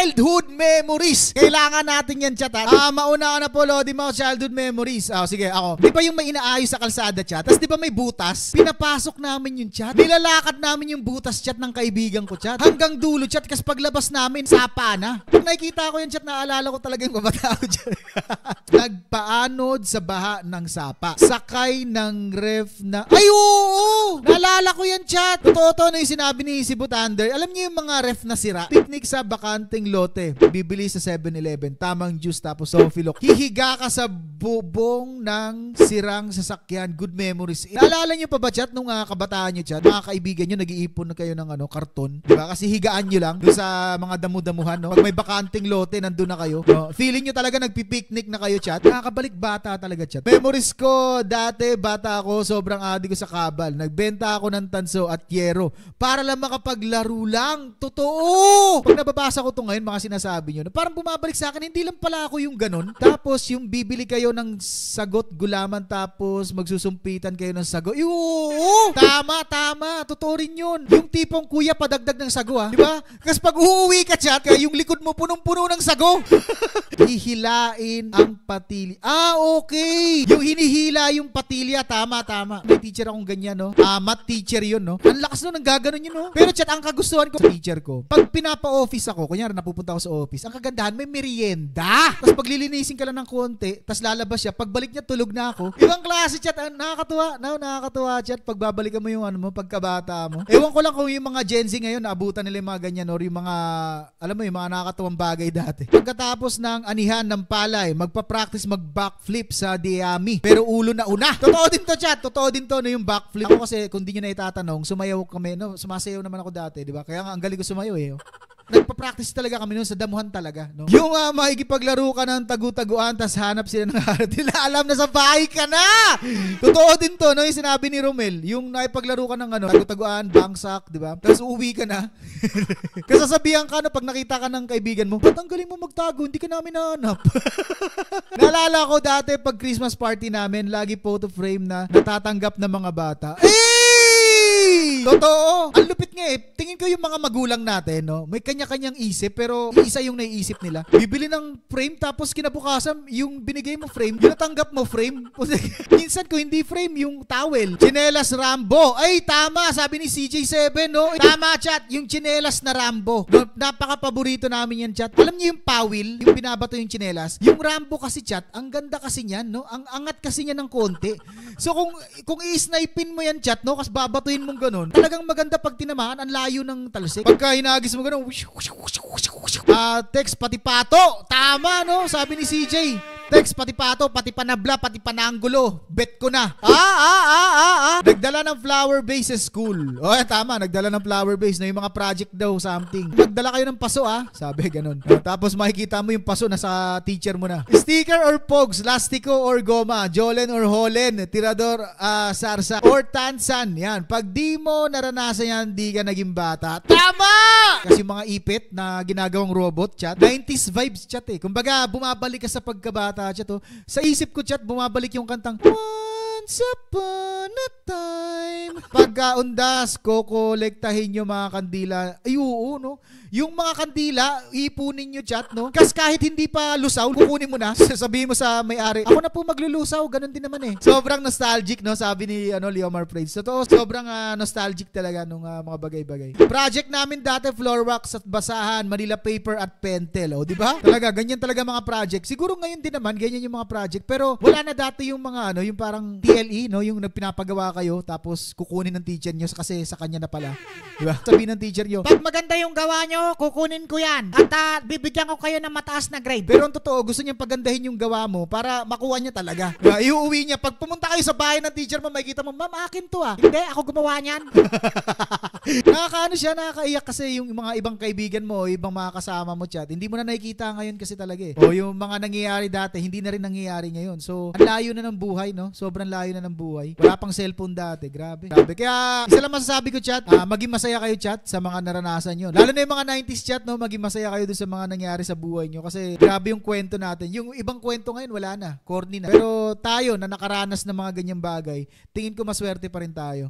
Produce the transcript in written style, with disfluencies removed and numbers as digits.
childhood memories. Kailangan natin yan, chat, ha? Mauna na po, Lodi mo, childhood memories. Sige, ako. Di ba yung may inaayos sa kalsada, chat? Tapos di ba may butas? Pinapasok namin yung chat. Nilalakad namin yung butas, chat, ng kaibigan ko, chat. Hanggang dulo, chat, kasi paglabas namin, sapa na. Pag nakikita ko yung chat, naalala ko talaga yung babata ko, chat. Nagpaanod sa baha ng sapa. Sakay ng ref na... Ay, oo! Naalala ko yan, chat. Totoo na yung sinabi ni Cebu Thunder. Alam niyo yung mga ref na sira? Picnic sa bakanting lote. Bibili sa 7-Eleven. Tamang juice tapos sofilok. Hihiga ka sa bubong ng sirang sasakyan. Good memories. Naalala niyo pa ba, chat, nung kabataan niyo, chat? Mga kaibigan niyo, nag-iipon na kayo ng karton. Diba? Kasi higaan niyo lang doon sa mga damu-damuhan, no? Pag may bakanting lote, nandun na kayo. No? Feeling niyo talaga nagpi-picnic na kayo, chat. Nakakabalik bata talaga, chat. Memories ko, dati, bata ako, sobrang adi ko sa kabal. Nagbenta ako ng tanso at yero para lang makapaglaro lang. Totoo! Pag nababasa ko to ngayon, mga sinasabi nyo, parang bumabalik sa akin, hindi lang pala ako yung ganun. Tapos, yung bibili kayo ng sagot gulaman, tapos magsusumpitan kayo ng sago. Oo! Tama, tama. Totoo rin yun. Yung tipong kuya padagdag ng sago, ha? Diba? Kasi pag uuwi ka, chat, yung likod mo punong-puno ng sago. Hihilain ang patili. Okay. Yung hinihila yung patilya. Tama, tama. May teacher akong ganyan, no? Math teacher yun, no? Ang lakas nun, ang gaganon yun, no? Pero, chat, ang kagustuhan ko sa teacher ko, pag pinapa-office ako, kunyari napupunta ako sa office, ang kagandahan, may merienda. Tapos pag lilinisin ka lang ng konti, tapos lalabas siya, pagbalik niya, tulog na ako. Ibang klase, chat. Nakakatuwa. Nakakatuwa, chat. Pag babalikan mo yung pagkabata mo. Ewan ko lang kung yung mga Gen Z ngayon, naabutan nila yung mga ganyan, or yung mga, alam mo, yung mga nakakatuwang bagay dati. Pagkatapos ng anihan ng palay, magpa-practice mag-backflip sa Diami. Pero ulo na una. Totoo din to, chat. Totoo din to, no, yung backflip. Ako kasi, kung di nyo na itatanong, sumayaw kami, no? Sumasayaw naman ako dati, di ba? Kaya nga, ang galing ko sumayaw, eh. Nagpa-practice talaga kami noon sa damuhan talaga, no? Yung makikipaglaro ka ng tagu-taguan, tas hanap sila ng harap nila, alam na sa bahay ka na! Totoo din to, no? Yung sinabi ni Romel, yung nakipaglaro ka ng tagu-taguan, bangsak, di ba? Tapos uuwi ka na. Kasi sasabihan ka na pag nakita ka ng kaibigan mo, ba't ang galing mo magtago? Hindi ka namin nahanap. Naalala ko dati pag Christmas party namin, lagi photo frame na natatanggap ng mga bata. Totoo. Ang lupit nga, eh. Tingin ko yung mga magulang natin, no? May kanya-kanyang isip, pero isa yung naiisip nila. Bibili ng frame, tapos kinabukasan, yung binigay mo frame, yung natanggap mo frame. Minsan ko hindi frame, yung towel. Chinelas Rambo. Ay, tama. Sabi ni CJ7, no? Tama, chat. Yung chinelas na Rambo. No, napaka-paborito namin yan, chat. Alam niyo yung pawil, yung binabato yung chinelas. Yung Rambo kasi, chat, ang ganda kasi niyan, no? Ang angat kasi niya ng konti. So, kung i-snipein mo yan, chat, no? Kasi babatuin mong ganun, talagang maganda pag tinamaan, ang layo ng talsik. Pagka hinagis mo ganun, text pati pato. Tama, no? Sabi ni CJ. Text pati pato, pati panabla, pati pananggulo. Bet ko na. Nagdala ng flower base sa school. Tama, nagdala ng flower base na yung mga project daw, something. Nagdala kayo ng paso, sabi, ganun. Tapos makikita mo yung paso na sa teacher mo na. Sticker or pogs, lastiko or goma, jolen or holen, tirador, sarsa, or tansan. Yan. Pag di mo naranasan yan, di ka naging bata. Tama! Kasi yung mga ipit na ginagawang robot, chat, 90s vibes, chat, eh. Kumbaga, bumabalik ka sa pagkabata, chat, oh. Sa isip ko, chat, bumabalik yung kantang Once Upon a Time. Pagka undas, kokolektahin yung mga kandila. Ay, oo, no? Yung mga kandila, ipunin nyo, chat, no? Kasi kahit hindi pa lusaw, kukunin mo na. Sabihin mo sa may-ari, ako na po maglulusaw. Ganun din naman, eh. Sobrang nostalgic, no? Sabi ni Leomar Praise. Totoo, sobrang nostalgic talaga nung mga bagay-bagay. Project namin dati, floor wax at basahan, Manila paper at pentel. O, di ba? Talaga, ganyan talaga mga project. Siguro ngayon din naman, ganyan yung mga project. Pero wala na dati yung mga, yung parang TLE, no? Yung pinapagawa kayo, tapos kukunin ng teacher nyo kasi sa kanya na pala. Di ba? Sabihin ng teacher nyo, pag maganda yung gawa nyo, kukunin ko yan. At bibigyan ko kayo ng mataas na grade. Pero ang totoo, gusto niyang pagandahin yung gawa mo para makuha niya talaga. Iuuwi niya. Pag pumunta kayo sa bahay ng teacher mo, makikita mo, ma'am, akin to, Hindi, ako gumawa niyan. Nakakaano siya, nakakaiyak kasi yung mga ibang kaibigan mo, ibang mga kasama mo, chat. Hindi mo na nakikita ngayon kasi talaga, eh. O yung mga nangyayari dati, hindi na rin nangyayari ngayon. So, ang layo na ng buhay, no? Sobrang layo na ng buhay. Wala pang cellphone dati. Grabe. Kaya, isa lang masasabi ko, chat, maging masaya kayo, chat, sa mga naranasan nyo. Lalo na yung mga 90s, chat, no? Maging masaya kayo dun sa mga nangyari sa buhay nyo. Kasi, grabe yung kwento natin. Yung ibang kwento ngayon, wala na. Corny na. Pero tayo, na nakaranas ng mga ganyang bagay, tingin ko maswerte pa rin tayo.